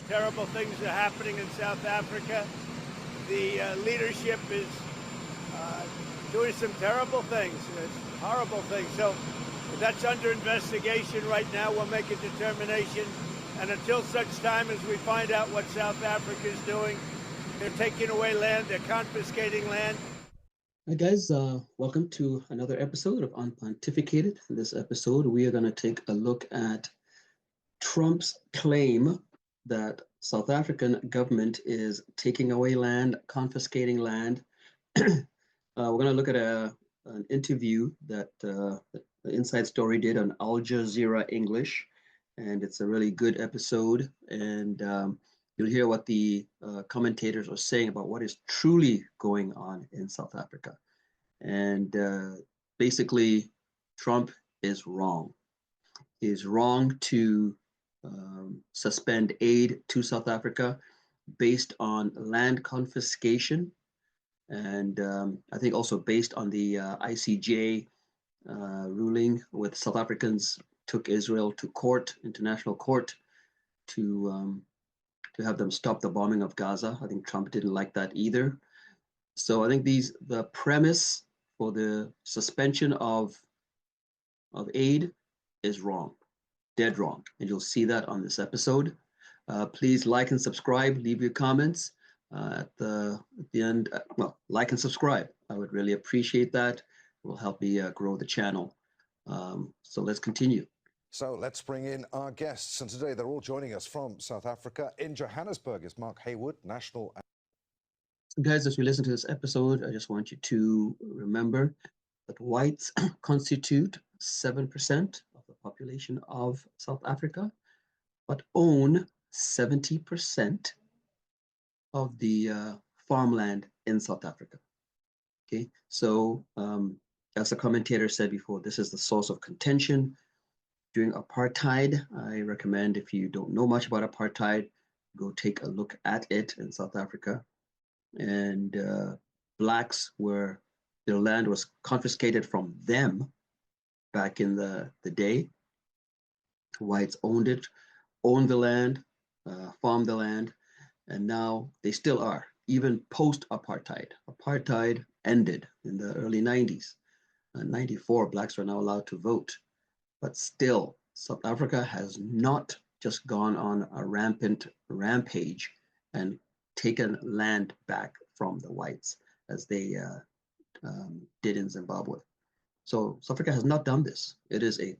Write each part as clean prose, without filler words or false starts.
terrible things are happening in South Africa. The leadership is doing some terrible things, horrible things. So that's under investigation right now. We'll make a determination. And until such time as we find out what South Africa is doing, they're taking away land, they're confiscating land. Hi guys, welcome to another episode of UnPontificated. In this episode, we are going to take a look at Trump's claim that South African government is taking away land, confiscating land. We're going to look at an interview that the Inside Story did on Al Jazeera English, and it's a really good episode. And you'll hear what the commentators are saying about what is truly going on in South Africa. And basically, Trump is wrong. He's wrong to suspend aid to South Africa based on land confiscation, and I think also based on the ICJ ruling with South Africans took Israel to court, international court, to have them stop the bombing of Gaza. I think Trump didn't like that either. So I think the premise for the suspension of aid is wrong, dead wrong, and you'll see that on this episode. Please like and subscribe, leave your comments at the end. Well, like and subscribe. I would really appreciate that. It will help me grow the channel. So let's continue. So let's bring in our guests, and today they're all joining us from South Africa. In Johannesburg is Mark Haywood, national. So guys, as we listen to this episode, I just want you to remember that whites constitute 7% of the population of South Africa, but own 70% of the farmland in South Africa. Okay, so as the commentator said before, this is the source of contention. During apartheid, I recommend, if you don't know much about apartheid, go take a look at it in South Africa. And blacks were, their land was confiscated from them back in the day. Whites owned it, owned the land, farmed the land, and now they still are, even post-apartheid. Apartheid ended in the early 90s. In 94, blacks were now allowed to vote. But still, South Africa has not just gone on a rampant rampage and taken land back from the whites as they did in Zimbabwe. So South Africa has not done this. It is a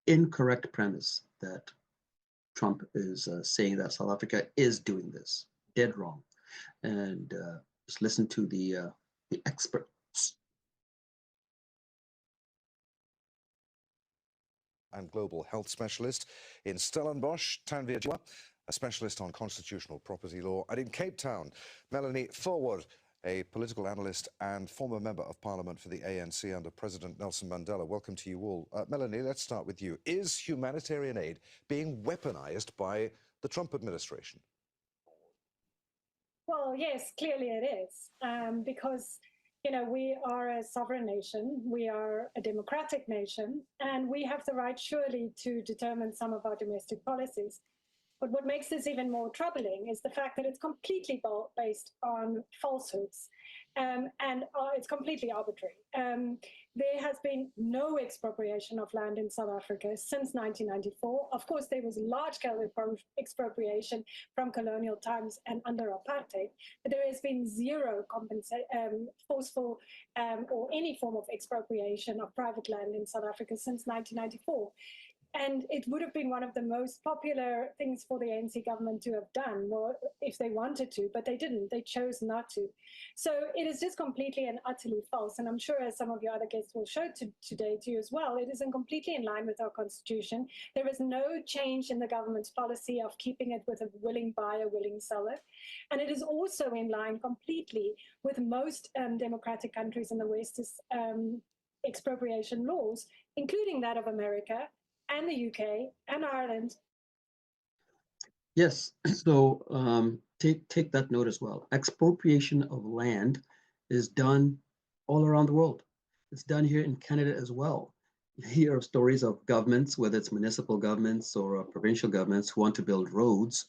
incorrect premise that Trump is saying that South Africa is doing this. Dead wrong. And just listen to the experts. And global health specialist in Stellenbosch, Tanvir Jua, a specialist on constitutional property law, and in Cape Town, Melanie Forward, a political analyst and former member of parliament for the ANC under President Nelson Mandela. Welcome to you all. Melanie, let's start with you. Is humanitarian aid being weaponized by the Trump administration? Well, yes, clearly it is, because we are a sovereign nation, we are a democratic nation, and we have the right, surely, to determine some of our domestic policies. But what makes this even more troubling is the fact that it's completely based on falsehoods, and it's completely arbitrary. There has been no expropriation of land in South Africa since 1994. Of course, there was large-scale expropriation from colonial times and under apartheid, but there has been zero forceful or any form of expropriation of private land in South Africa since 1994. And it would have been one of the most popular things for the ANC government to have done, well, if they wanted to, but they didn't. They chose not to. So it is just completely and utterly false. And I'm sure, as some of your other guests will show today to you as well, it isn't completely in line with our constitution. There is no change in the government's policy of keeping it with a willing buyer, willing seller. And it is also in line completely with most democratic countries in the West's expropriation laws, including that of America, and the UK and Ireland. Yes, so take that note as well. Expropriation of land is done all around the world. It's done here in Canada as well. hear stories of governments, whether it's municipal governments or provincial governments, who want to build roads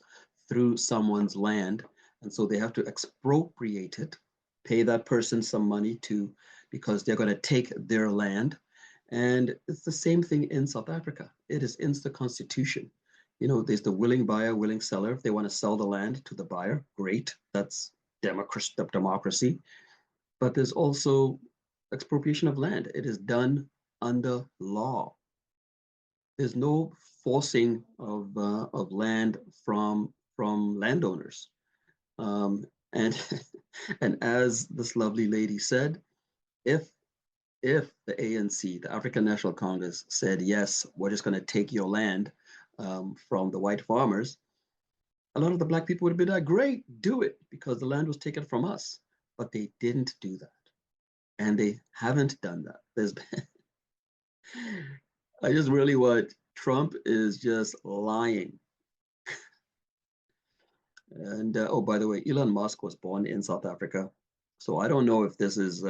through someone's land. And so they have to expropriate it, pay that person some money because they're going to take their land. And it's the same thing in South Africa. It is in the constitution. You know, there's the willing buyer, willing seller. If they want to sell the land to the buyer, great. That's democracy. But there's also expropriation of land. It is done under law. There's no forcing of land from landowners. And and as this lovely lady said, if the ANC, the African National Congress, said yes, we're just going to take your land from the white farmers, a lot of the black people would have been like, great, do it, because the land was taken from us. But they didn't do that, and they haven't done that. I just really want Trump is just lying. And oh, by the way, Elon Musk was born in South Africa, so I don't know if this is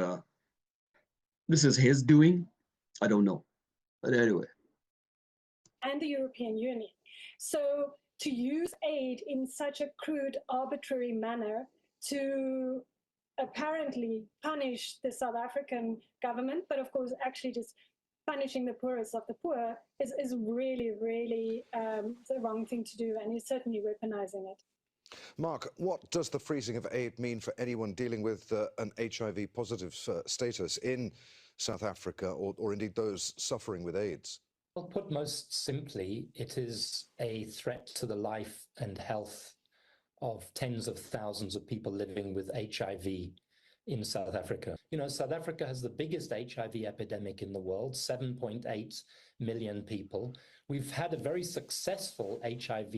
his doing. I don't know, but anyway. And the European Union. So to use aid in such a crude, arbitrary manner to apparently punish the South African government, but of course actually just punishing the poorest of the poor is really, really the wrong thing to do, and is certainly weaponizing it. Mark, what does the freezing of aid mean for anyone dealing with an HIV positive status in South Africa, or indeed those suffering with AIDS? Well, put most simply, it is a threat to the life and health of tens of thousands of people living with HIV in South Africa. You know, South Africa has the biggest HIV epidemic in the world, 7.8 million people. We've had a very successful HIV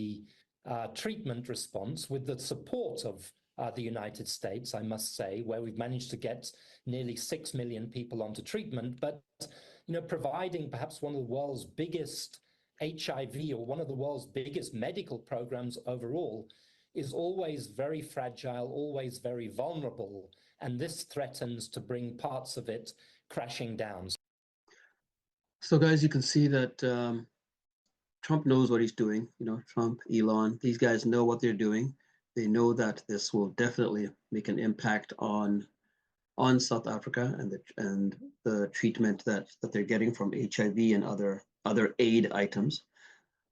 treatment response with the support of the United States, I must say, where we've managed to get nearly 6 million people onto treatment. But, you know, providing perhaps one of the world's biggest HIV or one of the world's biggest medical programs overall is always very fragile, always very vulnerable. And this threatens to bring parts of it crashing down. So, guys, you can see that Trump knows what he's doing. You know, Trump, Elon, these guys know what they're doing. They know that this will definitely make an impact on South Africa and the treatment that they're getting from HIV and other aid items.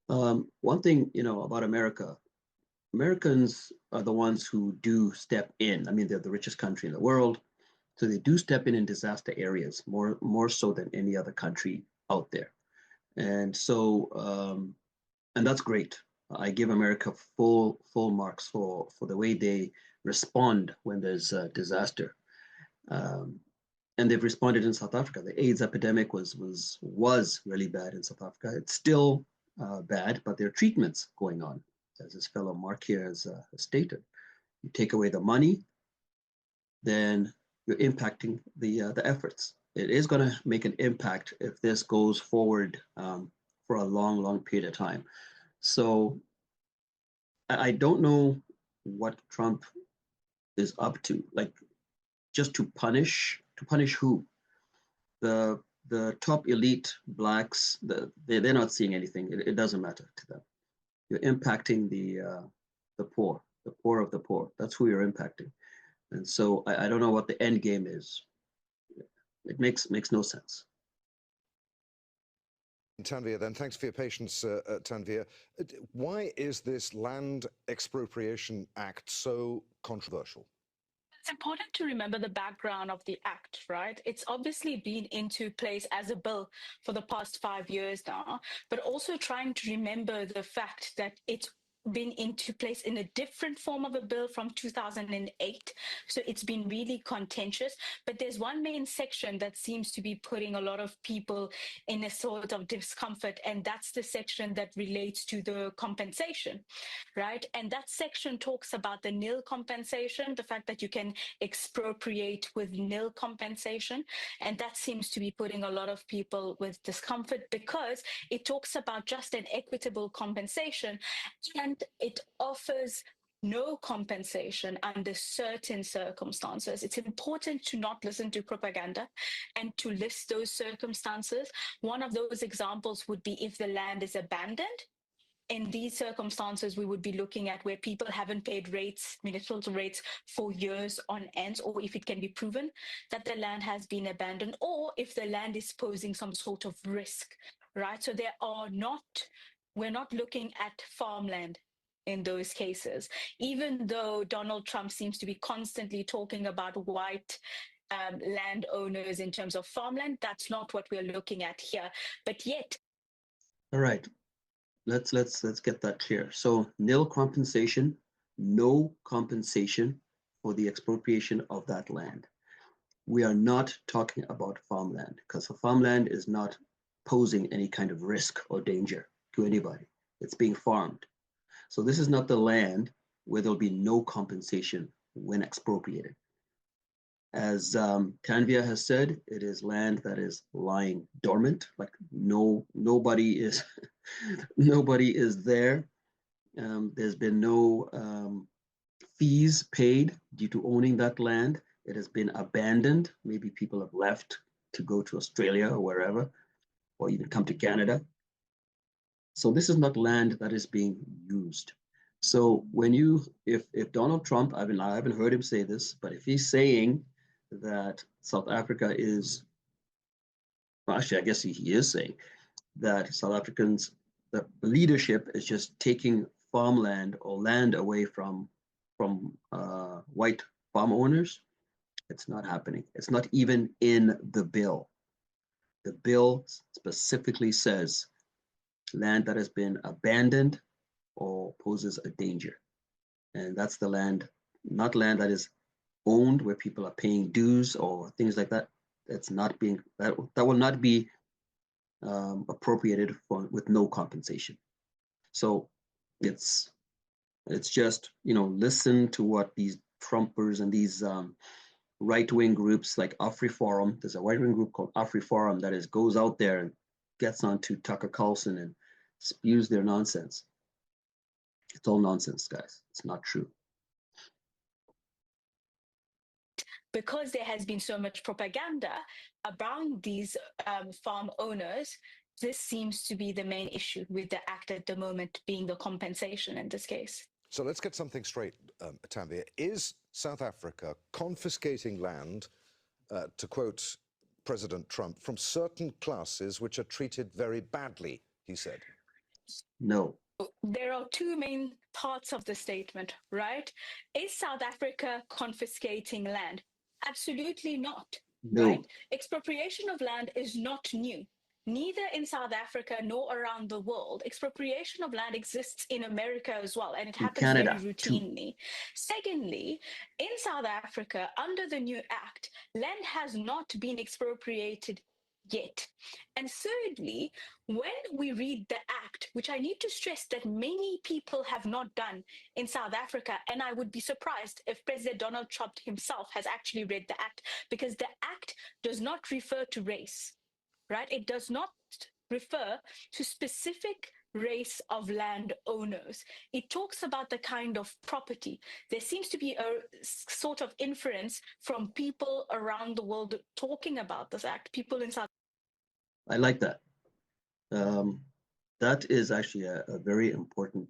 One thing, you know, about America, Americans are the ones who do step in. I mean, they're the richest country in the world, so they do step in disaster areas more so than any other country out there. And so, and that's great. I give America full marks for the way they respond when there's a disaster. And they've responded in South Africa. The AIDS epidemic was really bad in South Africa. It's still bad, but there are treatments going on, as this fellow Mark here has stated. You take away the money, then you're impacting the efforts. It is going to make an impact if this goes forward for a long period of time. So I don't know what Trump is up to. Like, just to punish who? The top elite blacks, they're not seeing anything. It doesn't matter to them. You're impacting the poor of the poor. That's who you're impacting. And so I don't know what the end game is. It makes no sense. Tanveer, then, thanks for your patience, Tanveer. Why is this Land Expropriation Act so controversial? It's important to remember the background of the act, right? It's obviously been into place as a bill for the past 5 years now, but also trying to remember the fact that it's been into place in a different form of a bill from 2008. So it's been really contentious. But there's one main section that seems to be putting a lot of people in a sort of discomfort, and that's the section that relates to the compensation, right? And that section talks about the nil compensation, the fact that you can expropriate with nil compensation. And that seems to be putting a lot of people with discomfort because it talks about just and equitable compensation, and it offers no compensation under certain circumstances. It's important to not listen to propaganda and to list those circumstances. One of those examples would be if the land is abandoned. In these circumstances, we would be looking at where people haven't paid rates, municipal rates, for years on end, or if it can be proven that the land has been abandoned, or if the land is posing some sort of risk, right? So we're not looking at farmland in those cases, even though Donald Trump seems to be constantly talking about white landowners in terms of farmland. That's not what we're looking at here. But yet, all right, let's get that clear. So nil compensation, no compensation for the expropriation of that land. We are not talking about farmland, because the farmland is not posing any kind of risk or danger to anybody. It's being farmed. So this is not the land where there'll be no compensation when expropriated. As Tanvia has said, it is land that is lying dormant, like nobody is nobody is there. There's been no fees paid due to owning that land. It has been abandoned. Maybe people have left to go to Australia or wherever, or even come to Canada. So this is not land that is being used. So if Donald Trump, I haven't heard him say this, but if he's saying that South Africa is, well, actually, I guess he is saying that South Africans, the leadership is just taking farmland or land away from white farm owners. It's not happening. It's not even in the bill. The bill specifically says land that has been abandoned or poses a danger. And that's the land, not land that is owned where people are paying dues or things like that. That's not being, that will not be appropriated with no compensation. So it's just, listen to what these Trumpers and these right-wing groups like AfriForum, there's a right-wing group called AfriForum that goes out there and gets onto Tucker Carlson and spews their nonsense. It's all nonsense, guys. It's not true. Because there has been so much propaganda around these farm owners, this seems to be the main issue with the act at the moment, being the compensation in this case. So let's get something straight, Tanvia. Is South Africa confiscating land, to quote President Trump, from certain classes which are treated very badly, he said? No. There are two main parts of the statement, right? Is South Africa confiscating land? Absolutely not, No. right? Expropriation of land is not new. Neither in South Africa nor around the world. Expropriation of land exists in America as well, and it happens Canada, very routinely. Secondly, in South Africa, under the new act, land has not been expropriated yet. And thirdly, when we read the act, which I need to stress that many people have not done in South Africa, and I would be surprised if President Donald Trump himself has actually read the act, because the act does not refer to race, right? It does not refer to specific race of landowners. It talks about the kind of property. There seems to be a sort of inference from people around the world talking about this act, people in South. I like that. That is actually a very important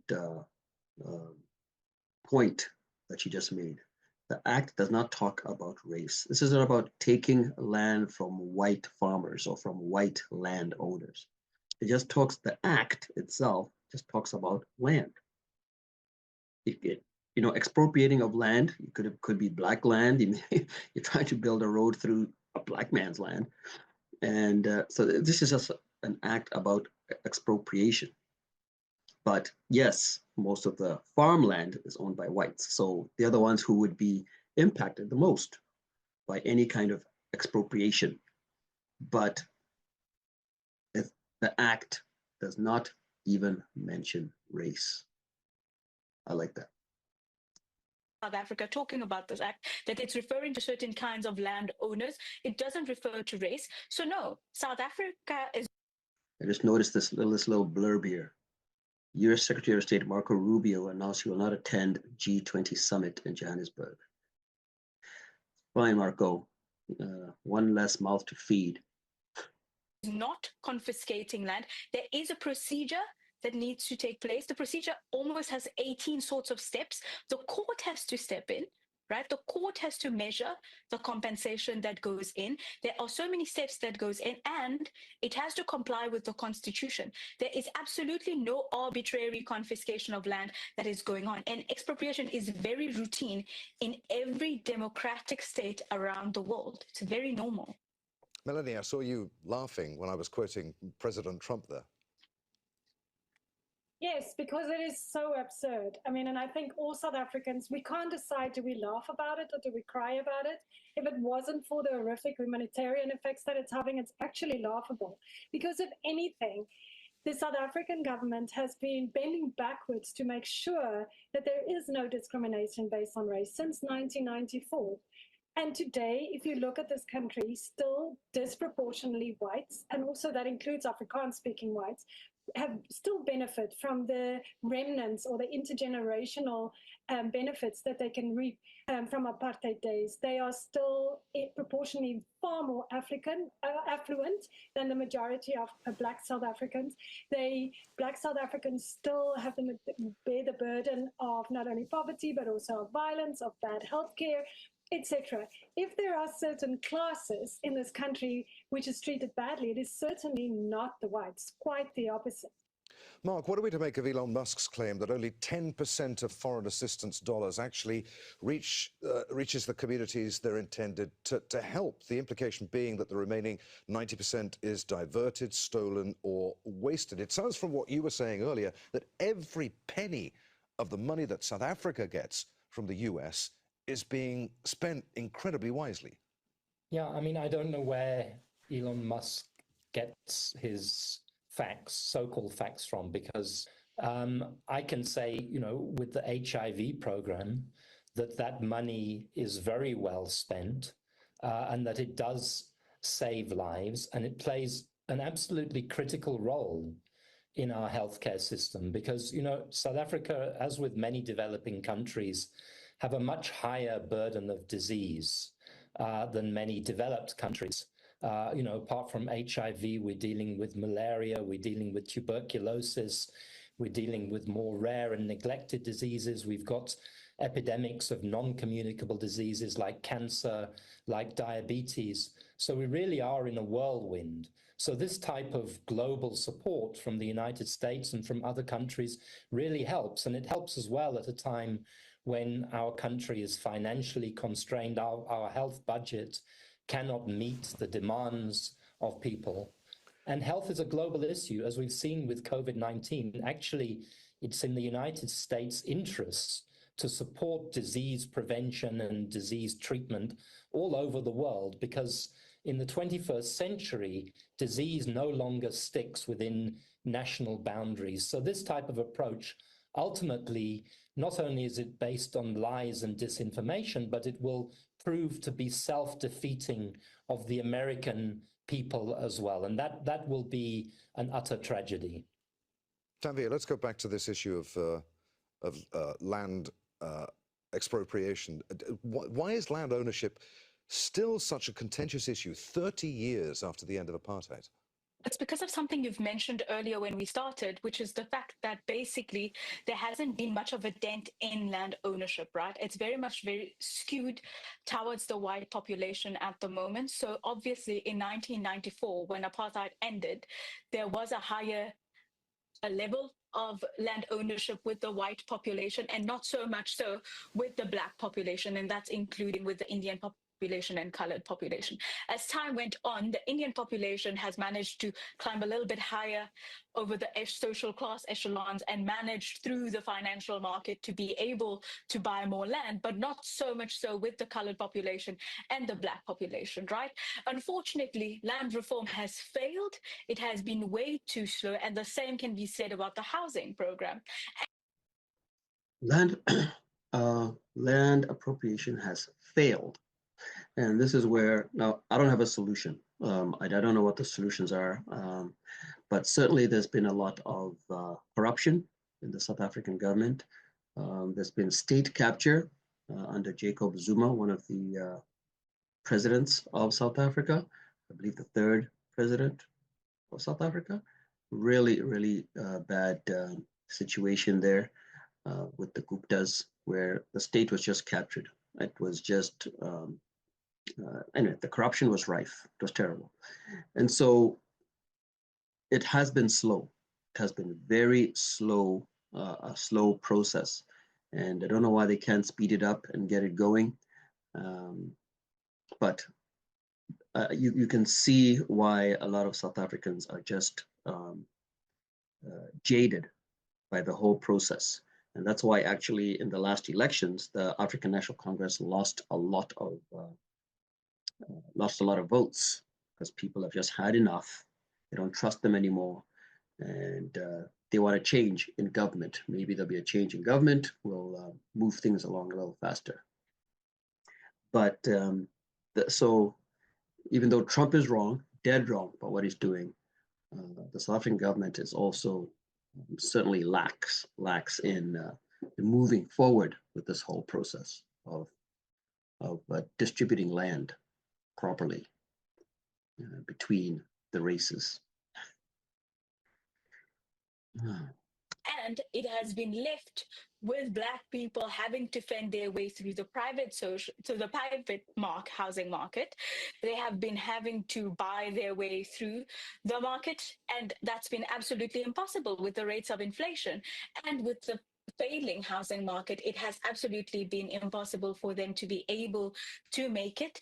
point that you just made. The act does not talk about race. This isn't about taking land from white farmers or from white landowners. It just talks, the act itself just talks about land. Expropriating of land, it could be black land. You're trying to build a road through a black man's land. And so this is just an act about expropriation. But yes, most of the farmland is owned by whites. So they're the ones who would be impacted the most by any kind of expropriation. But the act does not even mention race. I like that. South Africa talking about this act, that it's referring to certain kinds of landowners. It doesn't refer to race. So no, South Africa is. I just noticed this little blurb here. U.S. Secretary of State Marco Rubio announced he will not attend G20 summit in Johannesburg. Fine, Marco. One less mouth to feed. Not confiscating land. There is a procedure that needs to take place. The procedure almost has 18 sorts of steps. The court has to step in, right? The court has to measure the compensation that goes in. There are so many steps that goes in, and it has to comply with the Constitution. There is absolutely no arbitrary confiscation of land that is going on. And expropriation is very routine in every democratic state around the world. It's very normal. Melanie, I saw you laughing when I was quoting President Trump there. Yes, because it is so absurd. I mean, and I think all South Africans, we can't decide, do we laugh about it or do we cry about it? If it wasn't for the horrific humanitarian effects that it's having, it's actually laughable. Because if anything, the South African government has been bending backwards to make sure that there is no discrimination based on race since 1994. And today, if you look at this country, still disproportionately whites, and also that includes Afrikaans-speaking whites, have still benefit from the remnants or the intergenerational benefits that they can reap from apartheid days. They are still proportionally far more affluent than the majority of Black South Africans. Black South Africans still have to bear the burden of not only poverty, but also of violence, of bad healthcare, etc. If there are certain classes in this country which is treated badly, it is certainly not the whites, quite the opposite. Mark, what are we to make of Elon Musk's claim that only 10% of foreign assistance dollars actually reaches the communities they're intended to help? The implication being that the remaining 90% is diverted, stolen, or wasted. It sounds from what you were saying earlier that every penny of the money that South Africa gets from the US is being spent incredibly wisely. Yeah, I mean, I don't know where Elon Musk gets his facts, so-called facts from, because I can say, you know, with the HIV program, that money is very well spent and that it does save lives, and it plays an absolutely critical role in our healthcare system because, you know, South Africa, as with many developing countries, have a much higher burden of disease than many developed countries. You know, apart from HIV, we're dealing with malaria, we're dealing with tuberculosis, we're dealing with more rare and neglected diseases. We've got epidemics of non-communicable diseases like cancer, like diabetes. So we really are in a whirlwind. So this type of global support from the United States and from other countries really helps. And it helps as well at a time when our country is financially constrained, our health budget cannot meet the demands of people. And health is a global issue, as we've seen with COVID-19. Actually, it's in the United States' interests to support disease prevention and disease treatment all over the world, because in the 21st century, disease no longer sticks within national boundaries. So this type of approach, ultimately, not only is it based on lies and disinformation, but it will prove to be self-defeating of the American people as well. And that will be an utter tragedy. Tanvir, let's go back to this issue of land expropriation. Why is land ownership still such a contentious issue 30 years after the end of apartheid? It's because of something you've mentioned earlier when we started, which is the fact that basically there hasn't been much of a dent in land ownership, right? It's very skewed towards the white population at the moment. So obviously in 1994, when apartheid ended, there was a level of land ownership with the white population and not so much so with the Black population, and that's including with the Indian population and colored population. As time went on, the Indian population has managed to climb a little bit higher over the social class echelons and managed through the financial market to be able to buy more land, but not so much so with the colored population and the Black population, right? Unfortunately, land reform has failed. It has been way too slow, and the same can be said about the housing program. Land appropriation has failed. And this is where, now, I don't have a solution. I don't know what the solutions are, but certainly there's been a lot of corruption in the South African government. There's been state capture under Jacob Zuma, one of the presidents of South Africa, I believe the third president of South Africa. Really, really bad situation there with the Guptas, where the state was just captured. It was just, anyway, the corruption was rife. It was terrible. And so it has been slow. It has been very slow, a slow process. And I don't know why they can't speed it up and get it going. But you can see why a lot of South Africans are just jaded by the whole process. And that's why actually in the last elections, the African National Congress lost a lot of votes because people have just had enough. They don't trust them anymore. And they want a change in government. Maybe there'll be a change in government. We'll move things along a little faster. But so even though Trump is wrong, dead wrong about what he's doing, the South African government is also certainly lacks in moving forward with this whole process of distributing land properly between the races. And it has been left with Black people having to fend their way through the private housing market. They have been having to buy their way through the market, and that's been absolutely impossible with the rates of inflation. And with the failing housing market, it has absolutely been impossible for them to be able to make it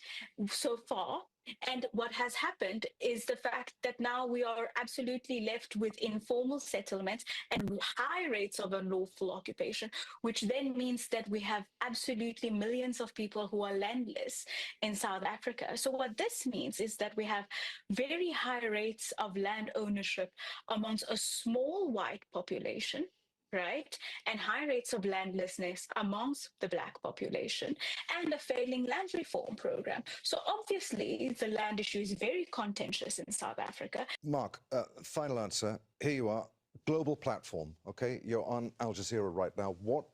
so far. And what has happened is the fact that now we are absolutely left with informal settlements and high rates of unlawful occupation, which then means that we have absolutely millions of people who are landless in South Africa. So what this means is that we have very high rates of land ownership amongst a small white population, right? And high rates of landlessness amongst the Black population, and a failing land reform program. So obviously the land issue is very contentious in South Africa. Mark, final answer. Here you are, global platform, okay? You're on Al Jazeera right now. What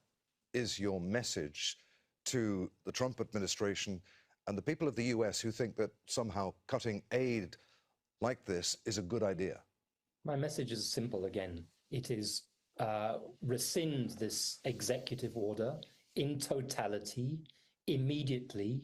is your message to the Trump administration and the people of the US who think that somehow cutting aid like this is a good idea? My message is simple again. It is rescind this executive order in totality, immediately,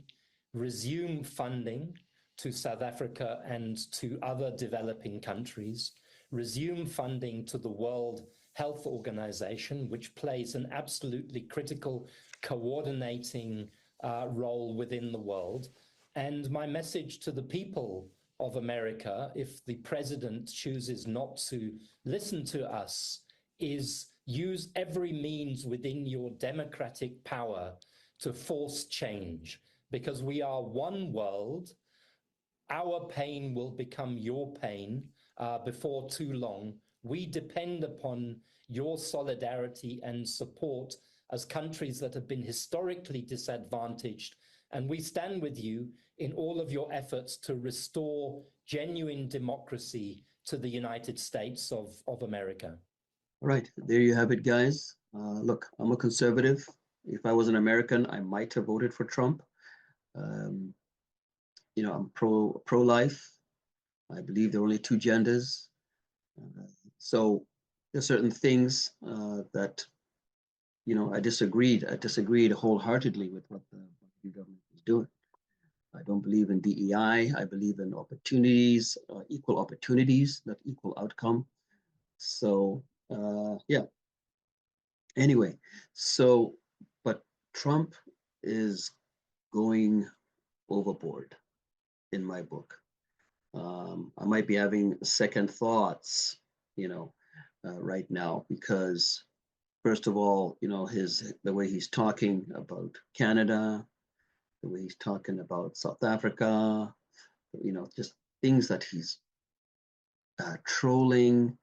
resume funding to South Africa and to other developing countries, resume funding to the World Health Organization, which plays an absolutely critical coordinating role within the world. And my message to the people of America, if the president chooses not to listen to us, is use every means within your democratic power to force change, because we are one world. Our pain will become your pain before too long. We depend upon your solidarity and support as countries that have been historically disadvantaged, and we stand with you in all of your efforts to restore genuine democracy to the United States of America. All right, there you have it, guys. Look, I'm a conservative. If I was an American, I might have voted for Trump. I'm pro-life. I believe there are only two genders. So there's certain things that, I disagreed. I disagreed wholeheartedly with what the government is doing. I don't believe in DEI. I believe in opportunities, equal opportunities, not equal outcome. So yeah. Anyway, but Trump is going overboard in my book. I might be having second thoughts, right now, because first of all, the way he's talking about Canada, the way he's talking about South Africa, just things that he's trolling.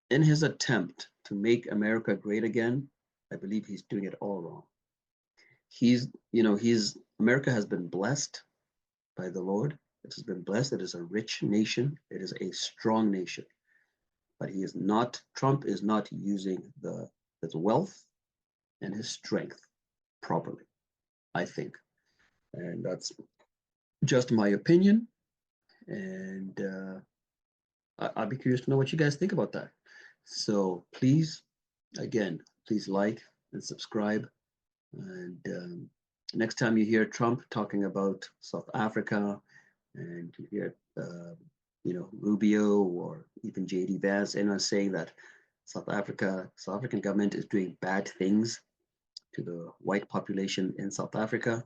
In his attempt to make America great again, I believe he's doing it all wrong. America has been blessed by the Lord. It has been blessed. It is a rich nation. It is a strong nation. but he is not. Trump is not using his wealth and his strength properly, I think, and that's just my opinion. And I'd be curious to know what you guys think about that. So please, again, please like and subscribe. And next time you hear Trump talking about South Africa, and you hear Rubio or even JD Vance, anyone saying that South African government is doing bad things to the white population in South Africa,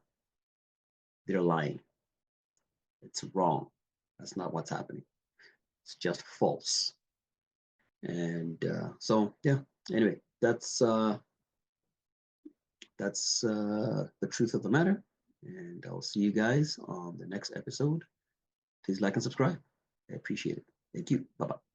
they're lying. It's wrong. That's not what's happening. It's just false. And so yeah. Anyway, that's the truth of the matter. And I'll see you guys on the next episode. Please like and subscribe. I appreciate it. Thank you. Bye-bye.